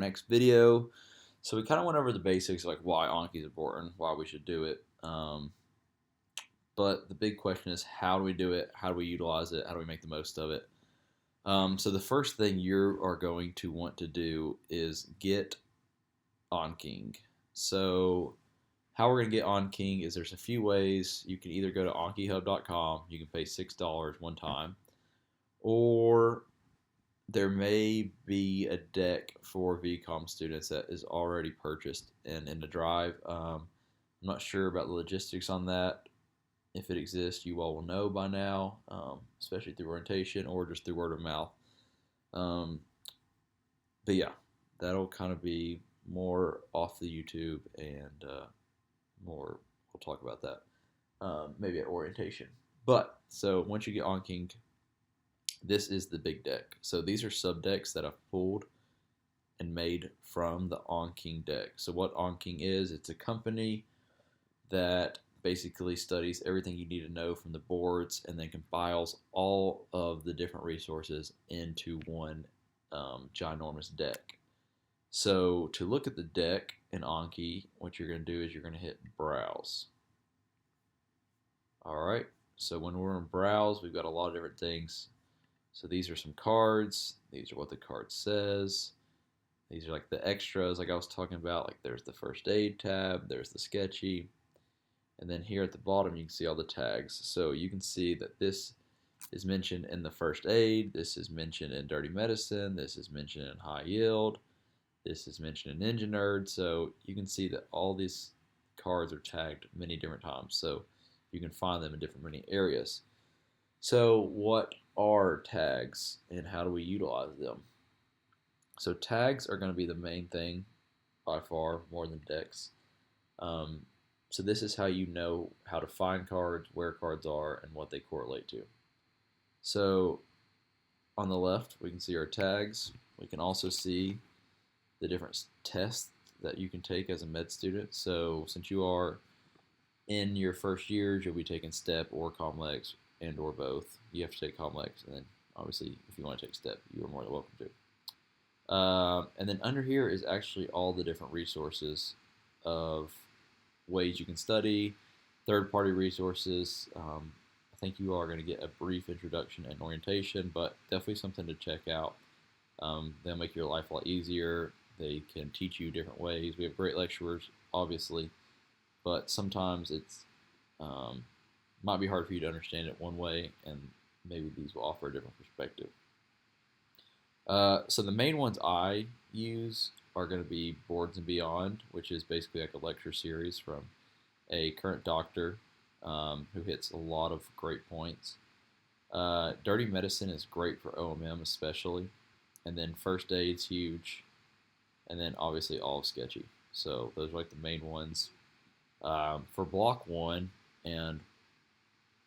next video. So we kind of went over the basics, like why Anki is important, why we should do it. But the big question is, how do we do it? How do we utilize it? How do we make the most of it? So the first thing you are going to want to do is get Anking. So how we're going to get Anking is there's a few ways. You can either go to ankihub.com. You can pay $6 one time, or there may be a deck for VCOM students that is already purchased and in the drive. I'm not sure about the logistics on that. If it exists, you all will know by now, especially through orientation or just through word of mouth. But yeah, that'll kind of be more off the YouTube and more, we'll talk about that maybe at orientation. But so once you get Anking, this is the big deck. So these are sub decks that I've pulled and made from the Anking deck. So what Anking is, it's a company that basically studies everything you need to know from the boards and then compiles all of the different resources into one ginormous deck. So to look at the deck in Anki, what you're going to do is you're going to hit Browse. Alright, so when we're in Browse, we've got a lot of different things. So these are some cards. These are what the card says. These are like the extras like I was talking about. Like there's the first aid tab, there's the sketchy. And then here at the bottom you can see all the tags. So you can see that this is mentioned in the first aid, this is mentioned in dirty medicine, this is mentioned in high yield, this is mentioned in Engine Nerd. So you can see that all these cards are tagged many different times. So you can find them in different many areas. So what are tags and how do we utilize them? So tags are going to be the main thing by far, more than decks. So this is how you know how to find cards, where cards are, and what they correlate to. So on the left, we can see our tags. We can also see the different tests that you can take as a med student. So since you are in your first years, you'll be taking STEP or COMLEX and or both. You have to take COMLEX, and then obviously if you want to take STEP, you are more than welcome to. And then under here is actually all the different resources of ways you can study, third-party resources. I think you are going to get a brief introduction and orientation, but definitely something to check out. They'll make your life a lot easier. They can teach you different ways. We have great lecturers, obviously, but sometimes it's might be hard for you to understand it one way, and maybe these will offer a different perspective. So the main ones I use are going to be Boards and Beyond, which is basically like a lecture series from a current doctor who hits a lot of great points. Dirty Medicine is great for OMM especially, and then First Aid's huge, and then obviously all of Sketchy. So those are like the main ones. For Block 1 and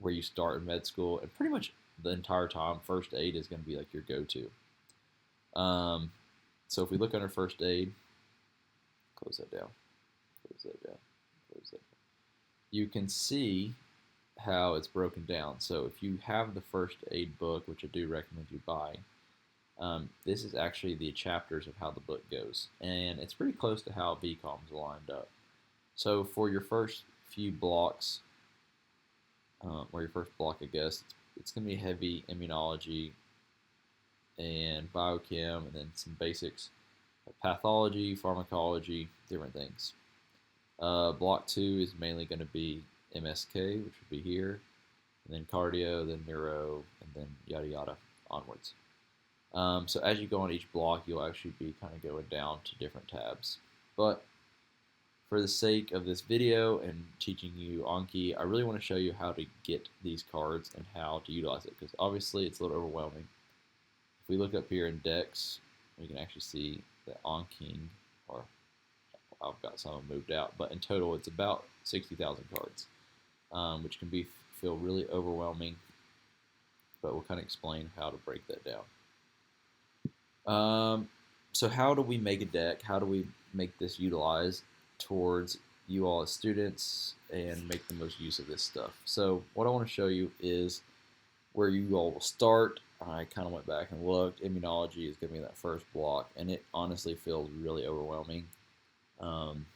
where you start in med school, and pretty much the entire time, First Aid is going to be like your go-to. So if we look under First Aid, close that down, close that down, close that down. You can see how it's broken down. So if you have the First Aid book, which I do recommend you buy, this is actually the chapters of how the book goes. And it's pretty close to how VCOM's lined up. So for your first few blocks, or your first block, I guess, it's going to be heavy immunology and biochem, and then some basics of pathology, pharmacology, different things. Block 2 is mainly going to be MSK, which would be here, and then cardio, then neuro, and then yada yada onwards. So as you go on each block, you'll actually be kind of going down to different tabs. But for the sake of this video and teaching you Anki, I really want to show you how to get these cards and how to utilize it, because obviously it's a little overwhelming. If we look up here in decks, we can actually see that Anking, or I've got some of them moved out, but in total it's about 60,000 cards, which can feel really overwhelming, but we'll kind of explain how to break that down. So how do we make a deck? How do we make this utilized towards you all as students and make the most use of this stuff? So what I want to show you is where you all will start, I kind of went back and looked. Immunology is going to be in that first block, and it honestly feels really overwhelming. Um,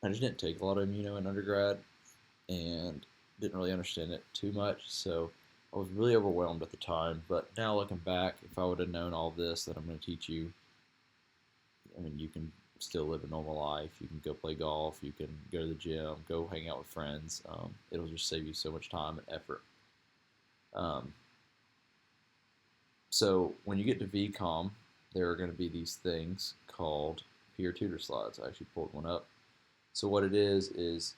I just didn't take a lot of immuno in undergrad and didn't really understand it too much, so I was really overwhelmed at the time. But now looking back, if I would have known all this that I'm going to teach you, I mean, you can still live a normal life. You can go play golf. You can go to the gym, go hang out with friends. It'll just save you so much time and effort. Um, so when you get to VCOM, there are going to be these things called peer tutor slides. I actually pulled one up. So what it is it's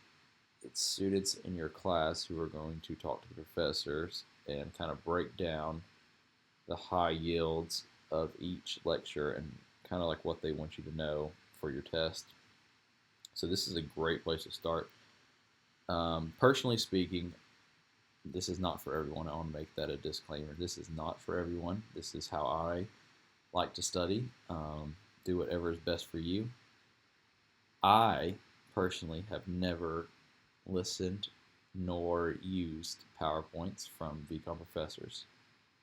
students in your class who are going to talk to the professors and kind of break down the high yields of each lecture and kind of like what they want you to know for your test. So this is a great place to start. Personally speaking, this is not for everyone. I want to make that a disclaimer. This is not for everyone. This is how I like to study. Do whatever is best for you. I personally have never listened nor used PowerPoints from VCOM professors.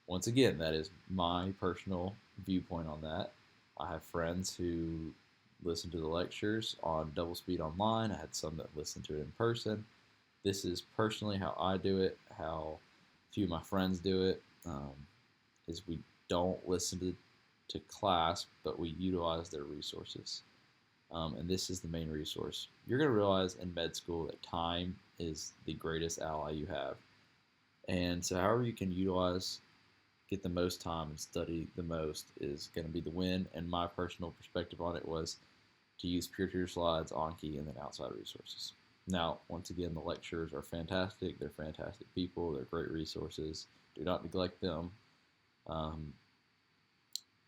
Once again, that is my personal viewpoint on that. I have friends who listen to the lectures on double speed online. I had some that listened to it in person. This is personally how I do it, how a few of my friends do it, is we don't listen to class, but we utilize their resources. And this is the main resource. You're going to realize in med school that time is the greatest ally you have. And so however you can get the most time and study the most is going to be the win. And my personal perspective on it was to use peer tutor slides, Anki, and then outside resources. Now, once again, the lecturers are fantastic. They're fantastic people. They're great resources. Do not neglect them.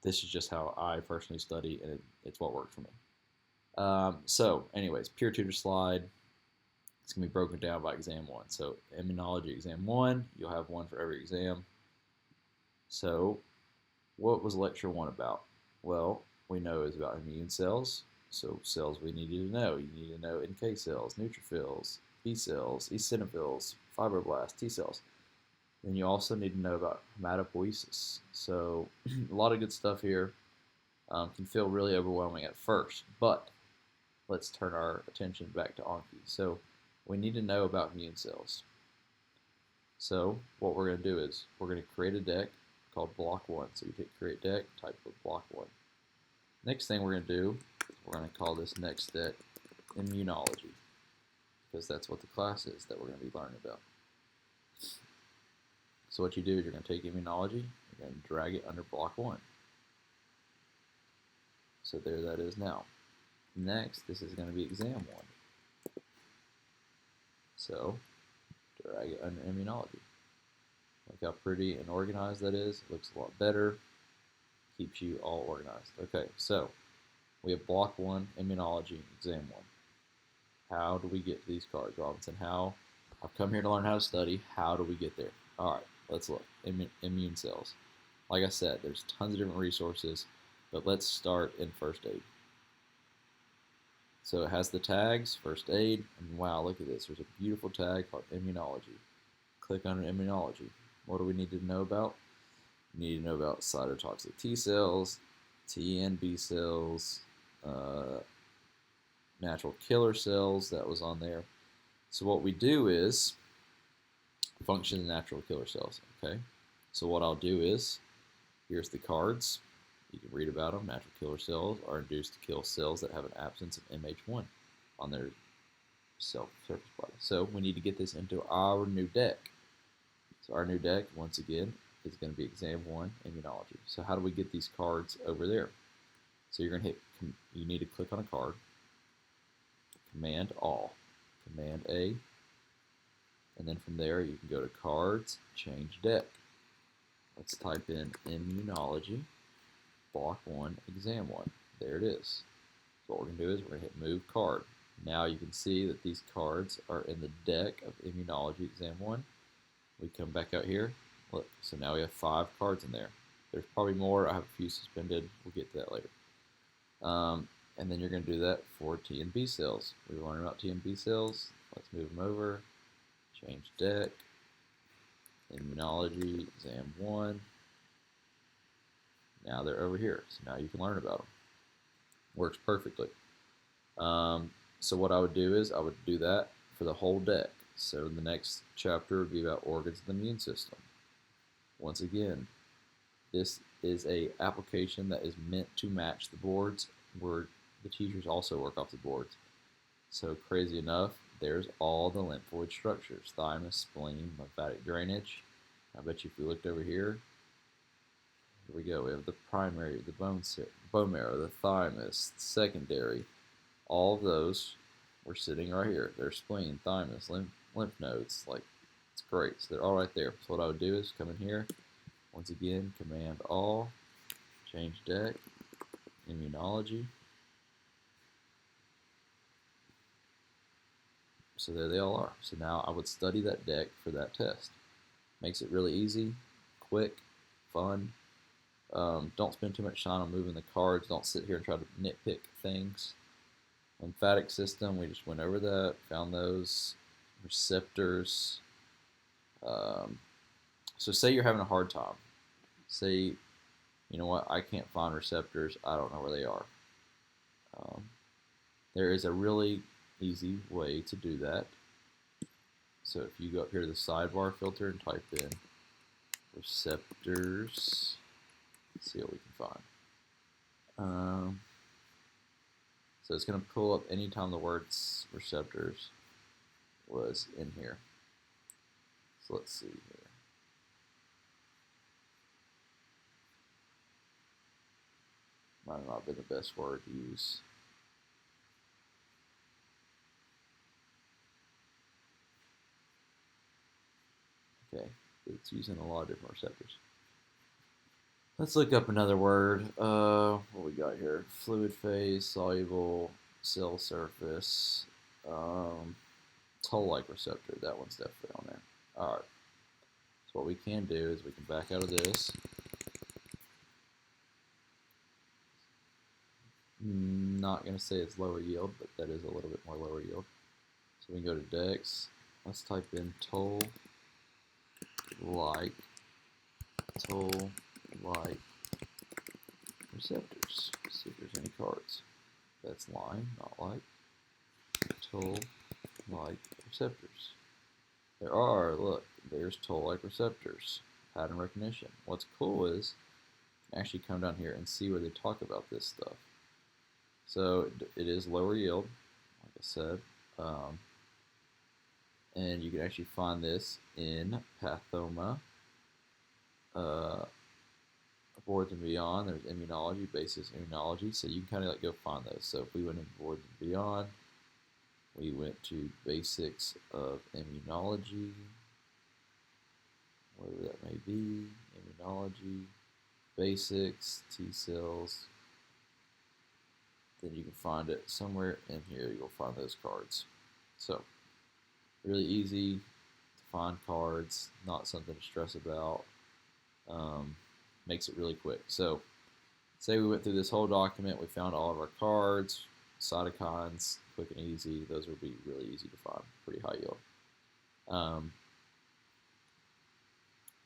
This is just how I personally study, and it's what worked for me. So, anyways, peer tutor slide. It's going to be broken down by exam 1. So, immunology exam 1, you'll have one for every exam. So, what was lecture 1 about? Well, we know it's about immune cells. So, cells we need you to know. You need to know NK cells, neutrophils, B cells, eosinophils, fibroblasts, T cells. Then you also need to know about hematopoiesis. So, a lot of good stuff here. Can feel really overwhelming at first, but let's turn our attention back to Anki. So, we need to know about immune cells. So, what we're going to do is we're going to create a deck called block 1. So, you hit create deck, type of block 1. Next thing we're going to do, we're going to call this next deck immunology, because that's what the class is that we're going to be learning about. So what you do is you're going to take immunology, you're going to drag it under block 1. So there that is now. Next, this is going to be exam 1. So drag it under immunology. Look how pretty and organized that is. It looks a lot better. Keeps you all organized. Okay, so we have block 1, immunology, exam 1. How do we get to these cards, Robinson? I've come here to learn how to study. How do we get there? All right, let's look. Immune cells. Like I said, there's tons of different resources, but let's start in first aid. So it has the tags, first aid, and wow, look at this. There's a beautiful tag called immunology. Click on immunology. What do we need to know about? We need to know about cytotoxic T cells, T and B cells, natural killer cells, that was on there. So what we do is function of natural killer cells, okay? So what I'll do is, here's the cards. You can read about them. Natural killer cells are induced to kill cells that have an absence of MH1 on their cell surface body. So we need to get this into our new deck. So our new deck, once again, is going to be exam 1, immunology. So how do we get these cards over there? So you're going to hit, you need to click on a card, Command All, Command A, and then from there you can go to Cards, Change Deck. Let's type in Immunology, Block 1, Exam 1. There it is. So what we're going to do is we're going to hit Move Card. Now you can see that these cards are in the deck of Immunology Exam 1. We come back out here. Look, so now we have 5 cards in there. There's probably more. I have a few suspended. We'll get to that later. And then you're going to do that for T and B cells. We're learning about T and B cells. Let's move them over. Change deck. Immunology, exam 1. Now they're over here, so now you can learn about them. Works perfectly. So what I would do is I would do that for the whole deck. So the next chapter would be about organs of the immune system. Once again, this is a application that is meant to match the boards where the teachers also work off the boards. So crazy enough, there's all the lymphoid structures: thymus, spleen, lymphatic drainage. I bet you if we looked over here, here we go. We have the primary, the bone marrow, the thymus, secondary. All of those were sitting right here. There's spleen, thymus, lymph nodes. Like, it's great. So they're all right there. So what I would do is come in here. Once again, Command All, change deck, immunology. So there they all are. So now I would study that deck for that test. Makes it really easy, quick, fun. Don't spend too much time on moving the cards. Don't sit here and try to nitpick things. Lymphatic system, we just went over that, found those. Receptors. So say you're having a hard time. Say, you know what, I can't find receptors. I don't know where they are. There is a really easy way to do that. So if you go up here to the sidebar filter and type in receptors, let's see what we can find. So it's going to pull up anytime the word receptors was in here. So let's see here. Might have not been the best word to use. Okay, it's using a lot of different receptors. Let's look up another word. What we got here? Fluid phase, soluble, cell surface, toll-like receptor. That one's definitely on there. All right. So what we can do is we can back out of this. Not going to say it's lower yield, but that is a little bit more lower yield. So we can go to Dex. Let's type in toll-like receptors. See if there's any cards. That's line, not like. Toll-like receptors. There are, look, there's toll-like receptors. Pattern recognition. What's cool is you can actually come down here and see where they talk about this stuff. So it is lower yield, like I said. And you can actually find this in Pathoma, Boards and Beyond. There's immunology, basics immunology. So you can kind of like go find those. So if we went into Boards and Beyond, we went to basics of immunology, whatever that may be, immunology, basics, T cells. Then you can find it somewhere in here. You'll find those cards. So really easy to find cards, not something to stress about. Makes it really quick. So say we went through this whole document, we found all of our cards, cytokines, quick and easy. Those would be really easy to find, pretty high yield.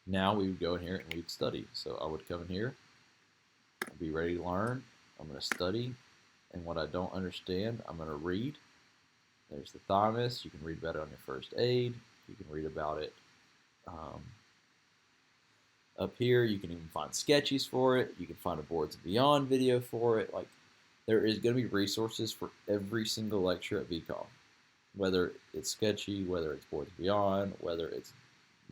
Now we would go in here and we'd study. So I would come in here, I'd be ready to learn. I'm going to study, and what I don't understand, I'm going to read. There's the thymus. You can read about it on your first aid. You can read about it up here. You can even find sketches for it. You can find a Boards and Beyond video for it. Like, there is going to be resources for every single lecture at VCOM. Whether it's sketchy, whether it's Boards and Beyond, whether it's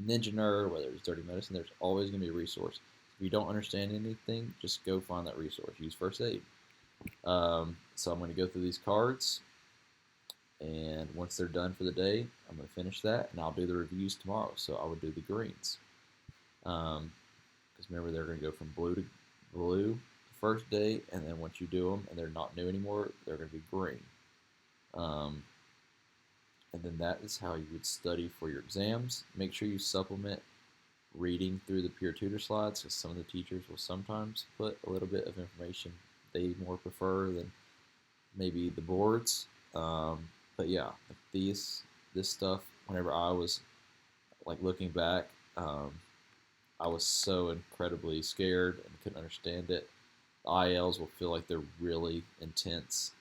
Ninja Nerd, whether it's Dirty Medicine, there's always going to be a resource. If you don't understand anything, just go find that resource. Use first aid. So I'm going to go through these cards, and once they're done for the day, I'm going to finish that, and I'll do the reviews tomorrow. So I would do the greens. Because remember, they're going to go from blue to blue the first day, and then once you do them and they're not new anymore, they're going to be green. And then that is how you would study for your exams. Make sure you supplement reading through the peer tutor slides, because some of the teachers will sometimes put a little bit of information they more prefer than maybe the boards. But yeah, this stuff, whenever I was like looking back, I was so incredibly scared and couldn't understand it. The ILs will feel like they're really intense,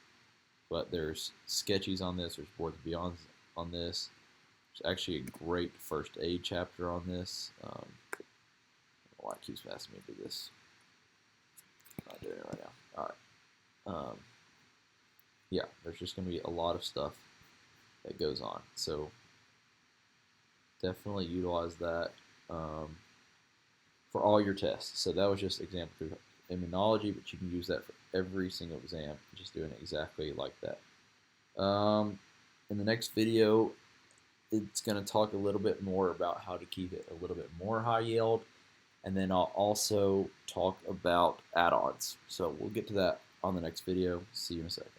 but there's sketchies on this. There's Boards Beyond on this. There's actually a great first aid chapter on this. I don't know why it keeps asking me to do this. I'm not doing it right now. All right. Yeah, there's just going to be a lot of stuff that goes on. So definitely utilize that for all your tests. So that was just example through immunology, but you can use that for every single exam, just doing it exactly like that. In the next video, it's going to talk a little bit more about how to keep it a little bit more high yield, and then I'll also talk about add-ons. So we'll get to that on the next video. See you in a second.